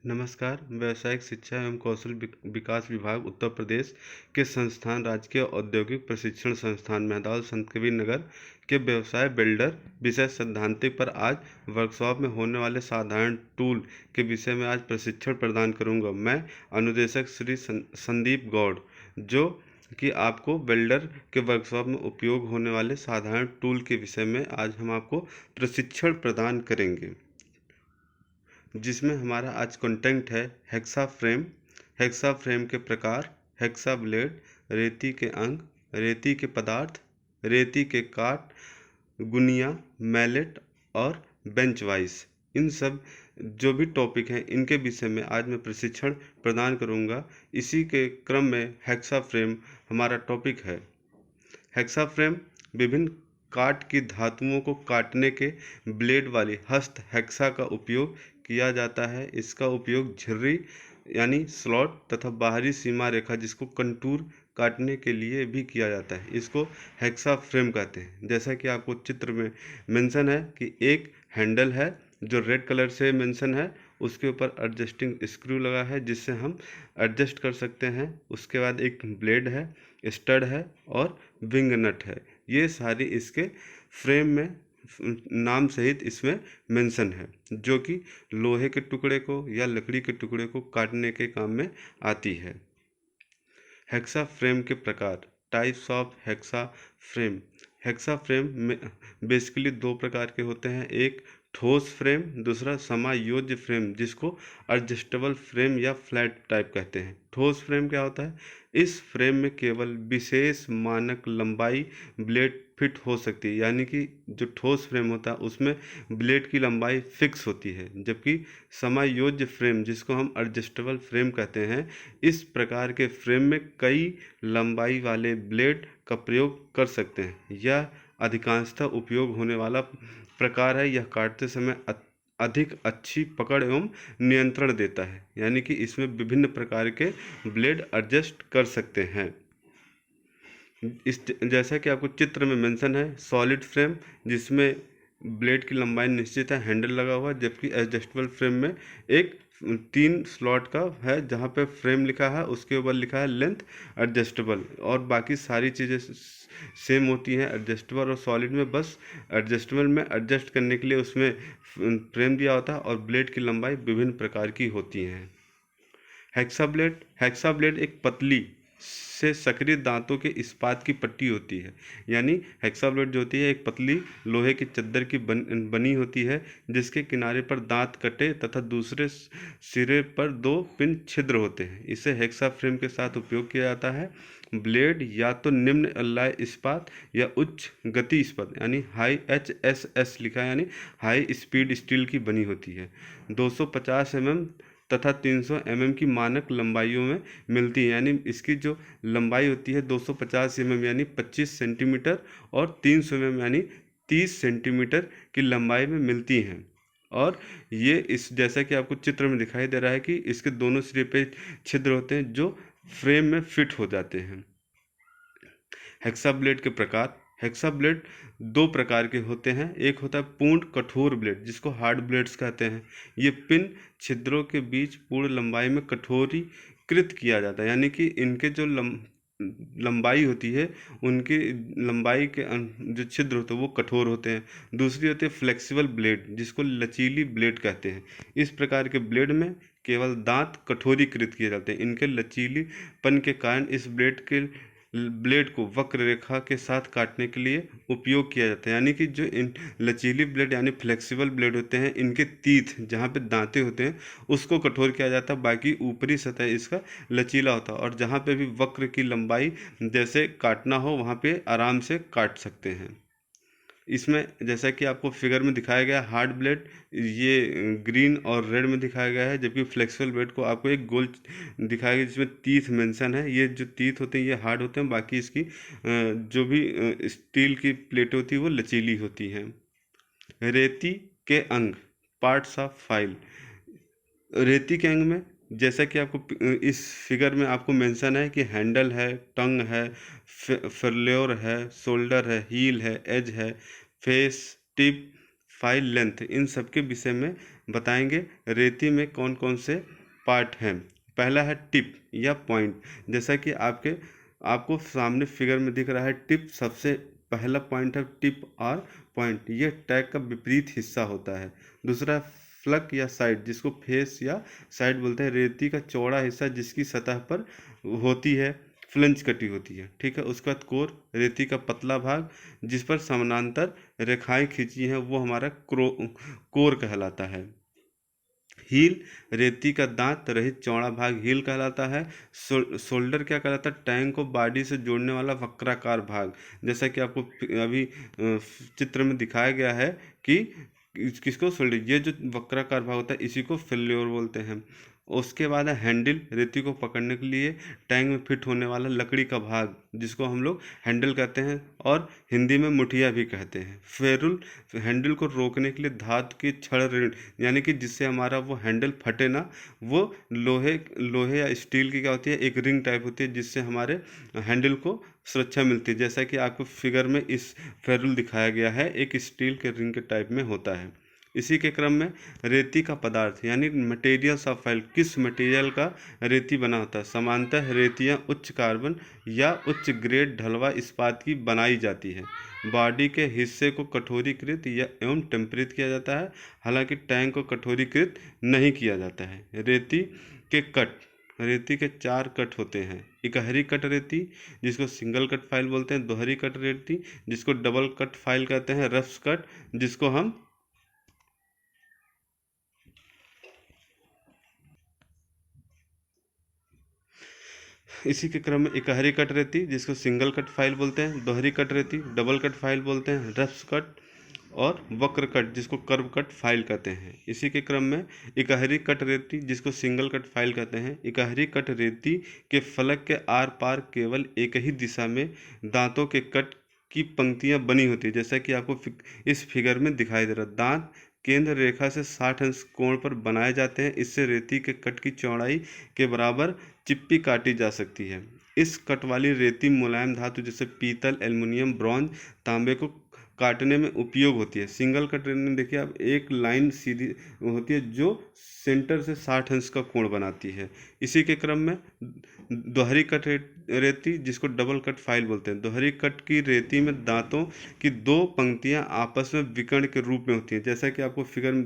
नमस्कार। व्यावसायिक शिक्षा एवं कौशल विकास विभाग उत्तर प्रदेश के संस्थान राजकीय औद्योगिक प्रशिक्षण संस्थान मेहदौल संत कबीर नगर के व्यवसाय बिल्डर विषय सैद्धांतिक पर आज वर्कशॉप में होने वाले साधारण टूल के विषय में आज प्रशिक्षण प्रदान करूंगा। मैं अनुदेशक श्री संदीप गौड़, जो कि आपको बिल्डर के वर्कशॉप में उपयोग होने वाले साधारण टूल के विषय में आज हम आपको प्रशिक्षण प्रदान करेंगे, जिसमें हमारा आज कंटेंट है हेक्सा फ्रेम। हेक्सा फ्रेम के प्रकार, हेक्सा ब्लेड, रेती के अंग, रेती के पदार्थ, रेती के काट, गुनिया, मैलेट और बेंच वाइस। इन सब जो भी टॉपिक हैं इनके विषय में आज मैं प्रशिक्षण प्रदान करूंगा। इसी के क्रम में हेक्सा फ्रेम हमारा टॉपिक है। हेक्सा फ्रेम विभिन्न काट की धातुओं को काटने के ब्लेड वाली हस्त हेक्सा का उपयोग किया जाता है। इसका उपयोग झिर्री यानी स्लॉट तथा बाहरी सीमा रेखा जिसको कंटूर काटने के लिए भी किया जाता है। इसको हेक्सा फ्रेम कहते हैं। जैसा कि आपको चित्र में मेंशन है कि एक हैंडल है जो रेड कलर से मेंशन है, उसके ऊपर एडजस्टिंग स्क्रू लगा है जिससे हम एडजस्ट कर सकते हैं। उसके बाद एक ब्लेड है, स्टड है और विंग नट है। ये सारी इसके फ्रेम में नाम सहित इसमें मेंशन है, जो कि लोहे के टुकड़े को या लकड़ी के टुकड़े को काटने के काम में आती है। हेक्सा फ्रेम के प्रकार, types of hexa frame. Hexa frame में बेसिकली दो प्रकार के होते हैं, एक ठोस फ्रेम, दूसरा समायोज्य फ्रेम जिसको एडजस्टेबल फ्रेम या फ्लैट टाइप कहते हैं। ठोस फ्रेम क्या होता है? इस फ्रेम में केवल विशेष मानक लंबाई ब्लेड फिट हो सकती है, यानी कि जो ठोस फ्रेम होता है उसमें ब्लेड की लंबाई फिक्स होती है, जबकि समायोज्य फ्रेम जिसको हम एडजस्टेबल फ्रेम कहते हैं, इस प्रकार के फ्रेम में कई लंबाई वाले ब्लेड का प्रयोग कर सकते हैं। यह अधिकांशतः उपयोग होने वाला प्रकार है। यह काटते समय अधिक अच्छी पकड़ एवं नियंत्रण देता है, यानी कि इसमें विभिन्न प्रकार के ब्लेड एडजस्ट कर सकते हैं। इस जैसा कि आपको चित्र में मेंशन है, सॉलिड फ्रेम जिसमें ब्लेड की लंबाई निश्चित है, हैंडल लगा हुआ, जबकि एडजस्टेबल फ्रेम में एक 3 स्लॉट का है जहाँ पे फ्रेम लिखा है, उसके ऊपर लिखा है लेंथ एडजस्टेबल, और बाकी सारी चीज़ें सेम होती हैं। एडजस्टेबल और सॉलिड में बस एडजस्टेबल में एडजस्ट करने के लिए उसमें फ्रेम दिया होता है और ब्लेड की लंबाई विभिन्न प्रकार की होती हैं। हेक्सा ब्लेड, हेक्सा ब्लेड एक पतली से सक्रिय दांतों के इस्पात की पट्टी होती है। यानी हेक्सा ब्लेड जो होती है एक पतली लोहे की चद्दर की बनी होती है, जिसके किनारे पर दांत कटे तथा दूसरे सिरे पर 2 पिन छिद्र होते हैं। इसे हेक्सा फ्रेम के साथ उपयोग किया जाता है। ब्लेड या तो निम्न एलॉय इस्पात या उच्च गति इस्पात यानी हाई HSS लिखा है, यानी हाई स्पीड स्टील की बनी होती है। 250 mm तथा 300 mm की मानक लंबाइयों में मिलती है। यानी इसकी जो लंबाई होती है 250 mm यानी 25 सेंटीमीटर और 300 mm यानी 30 सेंटीमीटर की लंबाई में मिलती हैं। और ये इस जैसा कि आपको चित्र में दिखाई दे रहा है कि इसके दोनों सिरे पे छिद्र होते हैं जो फ्रेम में फिट हो जाते हैं। हेक्सा ब्लेड के प्रकार, हेक्सा ब्लेड 2 प्रकार के होते हैं। एक होता है पूर्ण कठोर ब्लेड जिसको हार्ड ब्लेड्स कहते हैं। ये पिन छिद्रों के बीच पूर्ण लंबाई में कठोरीकृत किया जाता है, यानी कि इनके जो लंबाई होती है उनकी लंबाई के जो छिद्र होते हैं वो कठोर होते हैं। दूसरी होती है फ्लेक्सिबल ब्लेड जिसको लचीली ब्लेड कहते हैं। इस प्रकार के ब्लेड में केवल दांत कठोरीकृत किए जाते हैं। इनके लचीलीपन के कारण इस ब्लेड को वक्र रेखा के साथ काटने के लिए उपयोग किया जाता है। यानी कि जो इन लचीली ब्लेड यानी फ्लेक्सिबल ब्लेड होते हैं, इनके तीत जहाँ पे दांते होते हैं उसको कठोर किया जाता है, बाकी ऊपरी सतह इसका लचीला होता है, और जहाँ पे भी वक्र की लंबाई जैसे काटना हो वहाँ पे आराम से काट सकते हैं। इसमें जैसा कि आपको फिगर में दिखाया गया हार्ड ब्लेड ये ग्रीन और रेड में दिखाया गया है, जबकि फ्लेक्सिबल ब्लेड को आपको एक गोल दिखाया गया जिसमें तीथ मेंशन है। ये जो तीथ होते हैं ये हार्ड होते हैं, बाकी इसकी जो भी स्टील की प्लेट होती है वो लचीली होती हैं। रेती के अंग, पार्ट्स ऑफ फाइल। रेती के अंग में जैसा कि आपको इस फिगर में आपको मेंशन है कि हैंडल है, टंग है, फेल्योर है, शोल्डर है, हील है, एज है, फेस, टिप, फाइल लेंथ, इन सब के विषय में बताएंगे रेती में कौन कौन से पार्ट हैं। पहला है टिप या पॉइंट, जैसा कि आपको सामने फिगर में दिख रहा है टिप, सबसे पहला पॉइंट है टिप और पॉइंट, ये टैग का विपरीत हिस्सा होता है। दूसरा फ्लक या साइड, जिसको फेस या साइड बोलते हैं, रेती का चौड़ा हिस्सा जिसकी सतह पर होती है फ्लंज कटी होती है, ठीक है। उसके बाद कोर, रेती का पतला भाग जिस पर समानांतर रेखाएं खींची हैं वो हमारा कोर कहलाता है। हील, रेती का दांत रहित चौड़ा भाग हील कहलाता है। शोल्डर क्या कहलाता है, टैंक को बॉडी से जोड़ने वाला वक्राकार भाग, जैसा कि आपको अभी चित्र में दिखाया गया है कि किसको शोल्डर, ये जो वक्राकार भाग होता है इसी को फेल्योर बोलते हैं। उसके बाद है हैंडल, रेती को पकड़ने के लिए टैंक में फिट होने वाला लकड़ी का भाग जिसको हम लोग हैंडल कहते हैं और हिंदी में मुठिया भी कहते हैं। फेरुल, हैंडल को रोकने के लिए धातु की छड़ रीढ़, यानी कि जिससे हमारा वो हैंडल फटे ना, वो लोहे या स्टील की क्या होती है, एक रिंग टाइप होती है जिससे हमारे हैंडल को सुरक्षा मिलती है, जैसा कि आपको फिगर में इस फेरुल दिखाया गया है, एक स्टील के रिंग के टाइप में होता है। इसी के क्रम में रेती का पदार्थ यानी मटेरियल्स ऑफ फाइल, किस मटेरियल का रेती बना होता है। सामान्यतः रेतियाँ उच्च कार्बन या उच्च ग्रेड ढलवा इस्पात की बनाई जाती है। बॉडी के हिस्से को कठोरीकृत या एवं टेम्परित किया जाता है, हालांकि टैंक को कठोरीकृत नहीं किया जाता है। रेती के कट, रेती के 4 कट होते हैं। इकहरी कट रेती जिसको सिंगल कट फाइल बोलते हैं, दोहरी कट रेती जिसको डबल कट फाइल कहते हैं, रफ कट जिसको हम इसी के क्रम में इकहरी कट रेती जिसको सिंगल कट फाइल बोलते हैं, दोहरी कट रेती डबल कट फाइल बोलते हैं, रफ कट और वक्र कट जिसको कर्व कट फाइल कहते हैं। इसी के क्रम में इकहरी कट रेती जिसको सिंगल कट फाइल कहते हैं। इकहरी कट रेती के फलक के आर पार केवल एक ही दिशा में दांतों के कट की पंक्तियां बनी होती है, जैसा कि आपको इस फिगर में दिखाई दे रहा है। दांत केंद्र रेखा से 60 अंश कोण पर बनाए जाते हैं, इससे रेती के कट की चौड़ाई के बराबर चिप्पी काटी जा सकती है। इस कट वाली रेती मुलायम धातु जैसे पीतल, एल्युमिनियम, ब्रॉन्ज, तांबे को काटने में उपयोग होती है। सिंगल कट रेती देखिए आप, एक लाइन सीधी होती है जो सेंटर से 60 अंश का कोण बनाती है। इसी के क्रम में दोहरी कट रेती जिसको डबल कट फाइल बोलते हैं। दोहरी कट की रेती में दांतों की 2 पंक्तियां आपस में विकर्ण के रूप में होती हैं, जैसा कि आपको फिगर में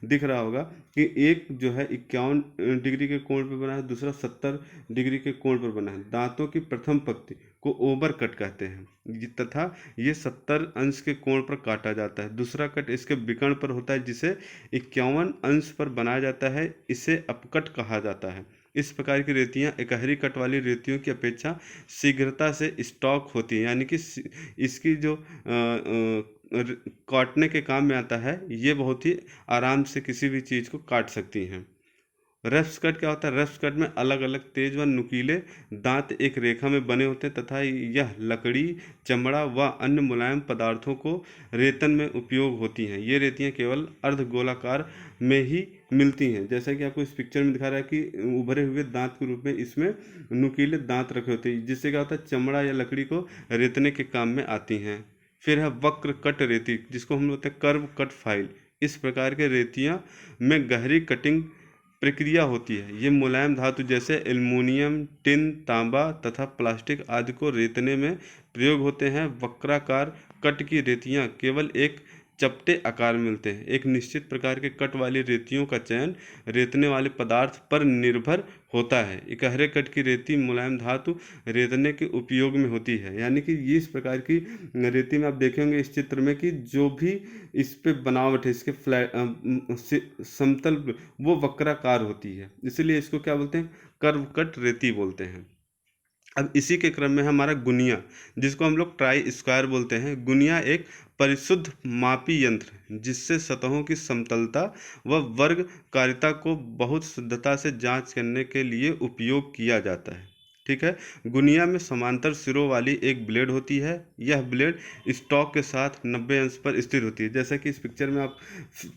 दिख रहा होगा कि एक जो है 51 डिग्री के कोण पर बना है, दूसरा 70 डिग्री के कोण पर बना है। दांतों की प्रथम पंक्ति को ओवर कट कहते हैं तथा ये 70 अंश के कोण पर काटा जाता है। दूसरा कट इसके विकर्ण पर होता है जिसे 51 अंश पर बनाया जाता है, इसे अपकट कहा जाता है। इस प्रकार की रेतियां इकहरी कट वाली रेतियों की अपेक्षा शीघ्रता से स्टॉक होती है, यानी कि इसकी जो काटने के काम में आता है, ये बहुत ही आराम से किसी भी चीज़ को काट सकती हैं। रफ स्कर्ट क्या होता है, रफ स्कर्ट में अलग अलग तेज व नुकीले दांत एक रेखा में बने होते हैं तथा यह लकड़ी, चमड़ा व अन्य मुलायम पदार्थों को रेतन में उपयोग होती हैं। ये रेतियां केवल अर्धगोलाकार में ही मिलती हैं, जैसा कि आपको इस पिक्चर में दिखा रहा है कि उभरे हुए दांत के रूप में इसमें नुकीले दांत रखे होते हैं, जिससे क्या होता है चमड़ा या लकड़ी को रेतने के काम में आती हैं। फिर है वक्र कट रेती जिसको हम बोलते हैं कर्व कट फाइल। इस प्रकार के रेतियां में गहरी कटिंग प्रक्रिया होती है। ये मुलायम धातु जैसे एल्युमिनियम, टिन, तांबा तथा प्लास्टिक आदि को रेतने में प्रयोग होते हैं। वक्राकार कट की रेतियां केवल एक चपटे आकार मिलते हैं। एक निश्चित प्रकार के कट वाली रेतियों का चयन रेतने वाले पदार्थ पर निर्भर होता है। इकहरे कट की रेती मुलायम धातु रेतने के उपयोग में होती है, यानी कि ये इस प्रकार की रेती में आप देखेंगे इस चित्र में कि जो भी इस पे बनावट है इसके समतल वो वक्राकार होती है, इसलिए इसको क्या बोलते हैं, कर्व कट रेती बोलते हैं। अब इसी के क्रम में हमारा गुनिया जिसको हम लोग ट्राई स्क्वायर बोलते हैं। गुनिया एक परिशुद्ध मापी यंत्र है जिससे सतहों की समतलता व वर्गकारिता को बहुत शुद्धता से जांच करने के लिए उपयोग किया जाता है। ठीक है। गुनिया में समांतर सिरों वाली एक ब्लेड होती है। यह ब्लेड स्टॉक के साथ 90 अंश पर स्थिर होती है। जैसा कि इस पिक्चर में आप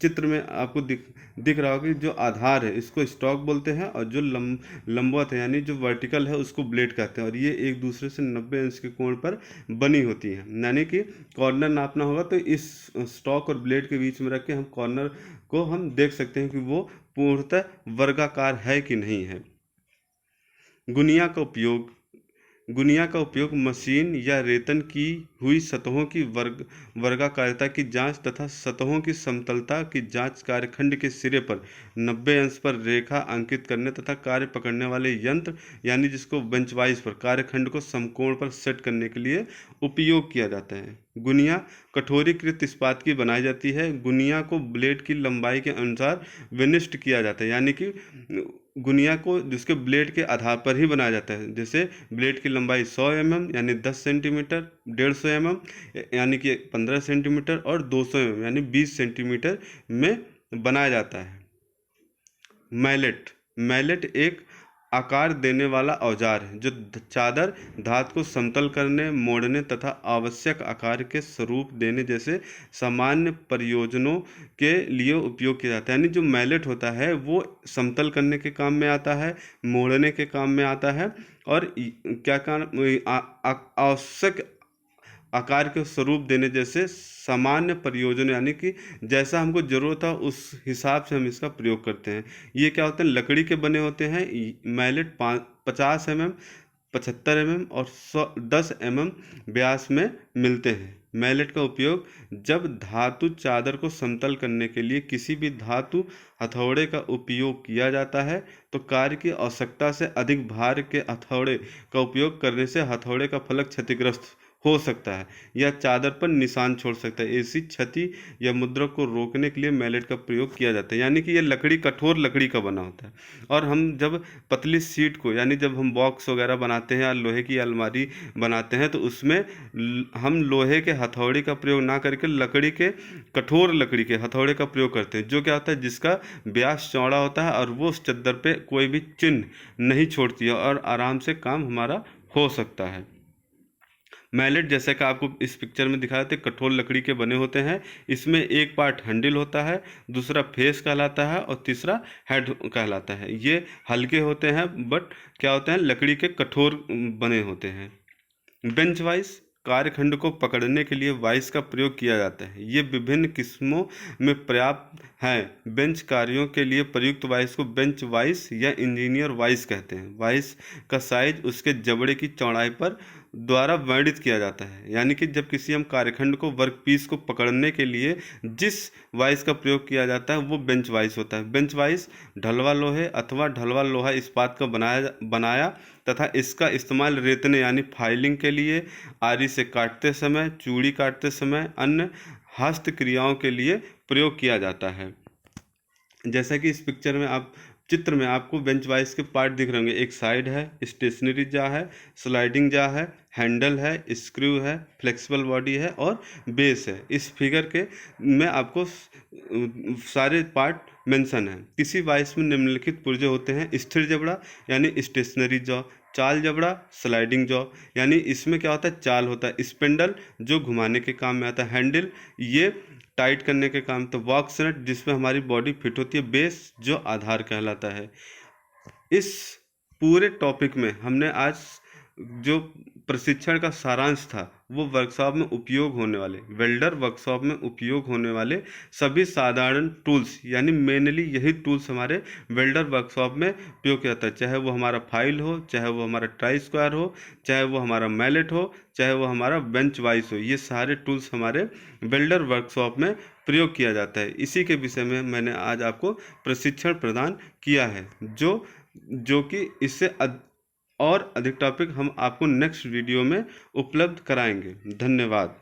चित्र में आपको दिख रहा होगा कि जो आधार है इसको स्टॉक बोलते हैं और जो लंबवत है यानी जो वर्टिकल है उसको ब्लेड कहते हैं, और ये एक दूसरे से 90 अंश के कोण पर बनी होती है। यानी कि कॉर्नर नापना होगा तो इस स्टॉक और ब्लेड के बीच में रख के हम कॉर्नर को हम देख सकते हैं कि वो पूर्णतः वर्गाकार है कि नहीं है। गुनिया का उपयोग मशीन या रेतन की हुई सतहों की वर्गाकारिता की जांच तथा सतहों की समतलता की जांच, कार्यखंड के सिरे पर 90 अंश पर रेखा अंकित करने तथा कार्य पकड़ने वाले यंत्र यानी जिसको बेंचवाइज पर कार्यखंड को समकोण पर सेट करने के लिए उपयोग किया जाता है। गुनिया कठोरीकृत इस्पात की बनाई जाती है। गुनिया को ब्लेड की लंबाई के अनुसार विनिष्ट किया जाता है, यानी कि गुनिया को जिसके ब्लेड के आधार पर ही बनाया जाता है। जैसे ब्लेड की लंबाई 100 mm यानी 10 सेंटीमीटर, 150 mm यानी कि 15 सेंटीमीटर और 200 mm यानी 20 सेंटीमीटर में बनाया जाता है। मैलेट एक आकार देने वाला औजार है जो चादर धातु को समतल करने, मोड़ने तथा आवश्यक आकार के स्वरूप देने जैसे सामान्य प्रयोजनों के लिए उपयोग किया जाता है। यानी जो मैलेट होता है वो समतल करने के काम में आता है, मोड़ने के काम में आता है और क्या काम आवश्यक आकार के स्वरूप देने जैसे सामान्य प्रयोजन यानी कि जैसा हमको ज़रूरत है उस हिसाब से हम इसका प्रयोग करते हैं। ये क्या होते हैं, लकड़ी के बने होते हैं। मैलेट 50 mm, 75 mm और 10 mm व्यास में मिलते हैं। मैलेट का उपयोग जब धातु चादर को समतल करने के लिए किसी भी धातु हथौड़े का उपयोग किया जाता है तो कार्य की आवश्यकता से अधिक भार के हथौड़े का उपयोग करने से हथौड़े का फलक क्षतिग्रस्त हो सकता है या चादर पर निशान छोड़ सकता है। ऐसी क्षति या मुद्रक को रोकने के लिए मैलेट का प्रयोग किया जाता है। यानी कि ये लकड़ी कठोर लकड़ी का बना होता है और हम जब पतली सीट को यानी जब हम बॉक्स वगैरह बनाते हैं या लोहे की अलमारी बनाते हैं तो उसमें हम लोहे के हथौड़े का प्रयोग ना करके लकड़ी के कठोर लकड़ी के हथौड़े का प्रयोग करते हैं, जो क्या होता है जिसका व्यास चौड़ा होता है और वो उस चद्दर पे कोई भी चिन्ह नहीं छोड़ती है और आराम से काम हमारा हो सकता है। मैलेट जैसे कि आपको इस पिक्चर में दिखाए थे कठोर लकड़ी के बने होते हैं। इसमें एक पार्ट हैंडल होता है, दूसरा फेस कहलाता है और तीसरा हेड कहलाता है। ये हल्के होते हैं बट क्या होते हैं लकड़ी के कठोर बने होते हैं। बेंच वाइस कार्यखंड को पकड़ने के लिए वाइस का प्रयोग किया जाता है। ये विभिन्न किस्मों में पर्याप्त है। बेंच कार्यों के लिए प्रयुक्त वाइस को बेंच वाइस या इंजीनियर वाइस कहते हैं। वाइस का साइज उसके जबड़े की चौड़ाई पर द्वारा वर्णित किया जाता है। यानी कि जब किसी हम कार्यखंड को वर्कपीस को पकड़ने के लिए जिस वाइस का प्रयोग किया जाता है वो बेंच वाइस होता है। बेंच वाइस ढलवा लोहे अथवा ढलवा लोहा इस्पात का बनाया तथा इसका इस्तेमाल रेतने यानी फाइलिंग के लिए, आरी से काटते समय, चूड़ी काटते समय, अन्य हस्त क्रियाओं के लिए प्रयोग किया जाता है। जैसा कि इस पिक्चर में चित्र में आपको बेंच वाइस के पार्ट दिख रहे होंगे। एक साइड है, स्टेशनरी जा है, स्लाइडिंग जा है, हैंडल है, स्क्रू है, फ्लेक्सिबल बॉडी है और बेस है। इस फिगर के में आपको सारे पार्ट मेंशन है। किसी वाइस में निम्नलिखित पुर्जे होते हैं। स्थिर जबड़ा यानी स्टेशनरी जॉ, चाल जबड़ा स्लाइडिंग जॉ यानी इसमें क्या होता है चाल होता है, स्पिंडल जो घुमाने के काम में आता है, हैंडल ये टाइट करने के काम, तो बॉक्स नट जिसमें हमारी बॉडी फिट होती है, बेस जो आधार कहलाता है। इस पूरे टॉपिक में हमने आज जो प्रशिक्षण का सारांश था वो वर्कशॉप में उपयोग होने वाले वेल्डर वर्कशॉप में उपयोग होने वाले सभी साधारण टूल्स यानी मेनली यही टूल्स हमारे वेल्डर वर्कशॉप में उपयोग किया जाता है। चाहे वो हमारा फाइल हो, चाहे वो हमारा ट्राई स्क्वायर हो, चाहे वो हमारा मैलेट हो, चाहे वो हमारा बेंच वाइस हो, ये सारे टूल्स हमारे वेल्डर वर्कशॉप में प्रयोग किया जाता है। इसी के विषय में मैंने आज आपको प्रशिक्षण प्रदान किया है जो कि इससे और अधिक टॉपिक हम आपको नेक्स्ट वीडियो में उपलब्ध कराएंगे। धन्यवाद।